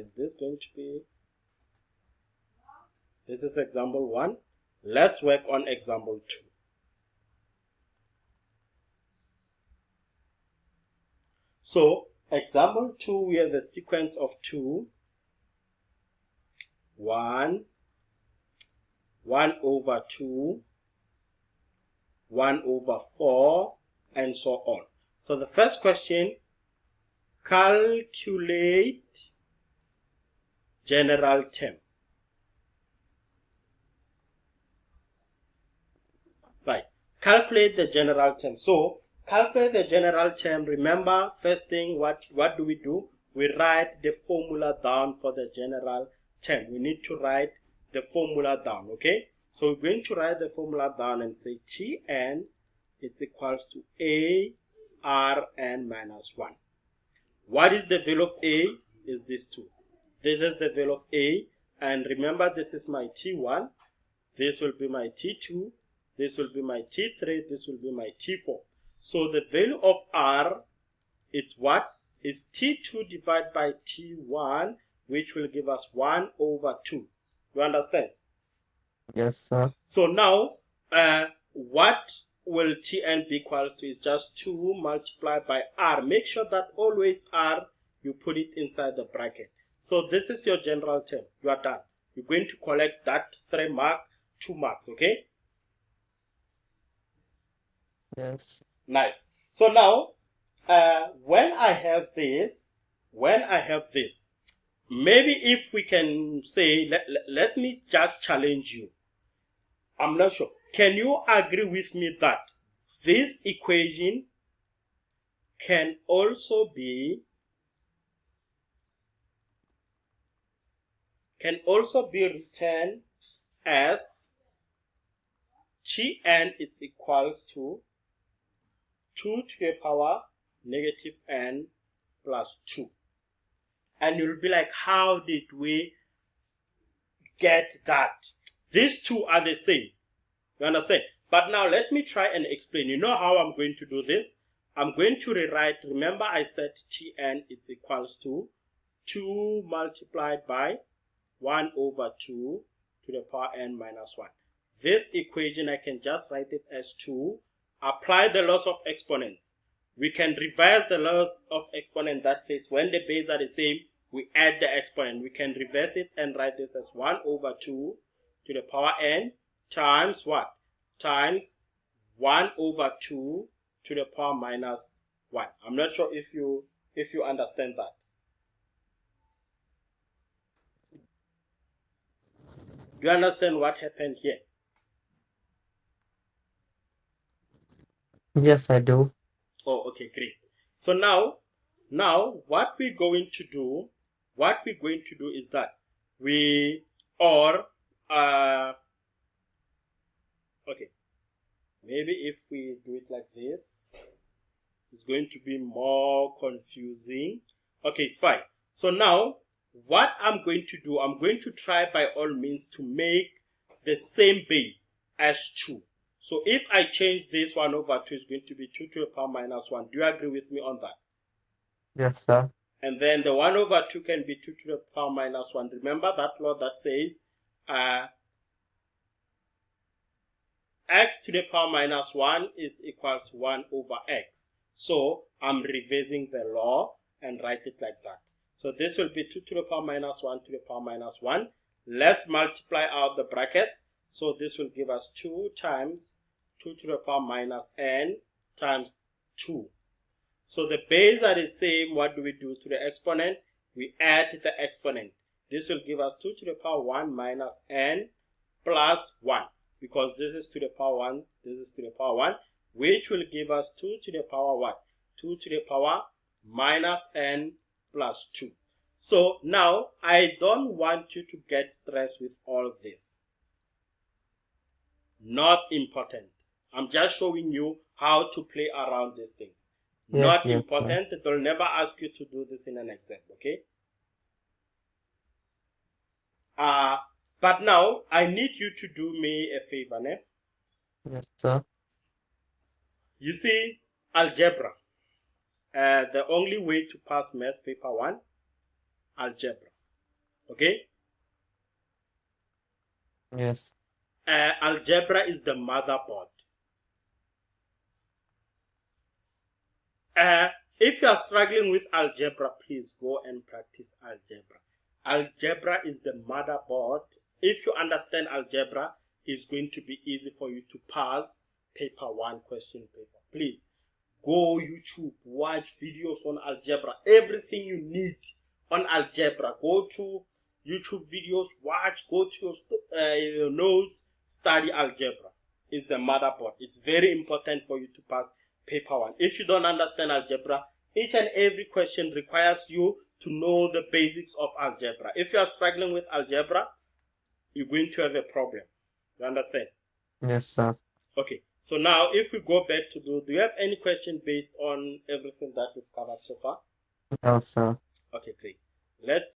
is this going to be? This is example 1. Let's work on example 2. So, example 2, we have a sequence of 2, 1, 1 over 2, 1 over 4, and so on. So the first question, calculate general term. Right, calculate the general term. So, calculate the general term. Remember, first thing, what do? We write the formula down for the general term. We need to write the formula down, okay? So we're going to write the formula down and say Tn is equals to A Rn minus 1. What is the value of A? Is this 2. This is the value of A, and remember, this is my T1, this will be my T2, this will be my T3, this will be my T4. So the value of R, it's what? Is T2 divided by T1, which will give us 1 over 2. You understand? Yes, sir. So now, what will Tn be equal to? Is just 2 multiplied by R. Make sure that always R, you put it inside the bracket. So this is your general term. You are done. You're going to collect that 3 mark, 2 marks, okay? Yes. Nice. So now, when I have this, maybe if we can say, let me just challenge you. I'm not sure. Can you agree with me that this equation can also be written as Tn is equals to 2 to the power negative n plus 2. And you'll be like, how did we get that? These two are the same. You understand? But now let me try and explain. You know how I'm going to do this? I'm going to rewrite. Remember, I said Tn is equals to 2 multiplied by 1 over 2 to the power n minus 1. This equation, I can just write it as 2. Apply the laws of exponents. We can revise the laws of exponent that says when the bases are the same, we add the exponent. We can reverse it and write this as 1 over 2 to the power n times what? Times 1 over 2 to the power minus 1. I'm not sure if you understand that. Do you understand what happened here? Yes, I do. Oh, okay, great. So now what we're going to do is that okay, maybe if we do it like this, it's going to be more confusing. Okay, it's fine. So now, what I'm going to do, I'm going to try by all means to make the same base as 2. So if I change this 1 over 2, it's going to be 2 to the power minus 1. Do you agree with me on that? Yes, sir. And then the 1 over 2 can be 2 to the power minus 1. Remember that law that says x to the power minus 1 is equal to 1 over x. So I'm reversing the law and write it like that. So this will be 2 to the power minus 1 to the power minus 1. Let's multiply out the brackets. So this will give us 2 times 2 to the power minus n times 2. So the base are the same. What do we do to the exponent? We add the exponent. This will give us 2 to the power 1 minus n plus 1. Because this is to the power 1, this is to the power 1. Which will give us 2 to the power what? 2 to the power minus n plus 2. So now, I don't want you to get stressed with all this. Not important. I'm just showing you how to play around these things. Yes, Not yes, important. They'll never ask you to do this in an exam, okay? But now, I need you to do me a favor, ne? yes, sir. You see, algebra. The only way to pass math paper 1, algebra. Okay? Yes. Algebra is the motherboard. If you are struggling with algebra, please go and practice algebra. Algebra is the motherboard. If you understand algebra, it's going to be easy for you to pass paper 1 question paper. Please go YouTube, watch videos on algebra. Everything you need on algebra, go to YouTube videos, watch, go to your notes, study algebra. It's the motherboard. It's very important for you to pass paper 1. If you don't understand algebra, each and every question requires you to know the basics of algebra. If you are struggling with algebra, you're going to have a problem. You understand? Yes, sir. Okay. So now, if we go back to do you have any question based on everything that we've covered so far? No, sir. Okay, great. Let's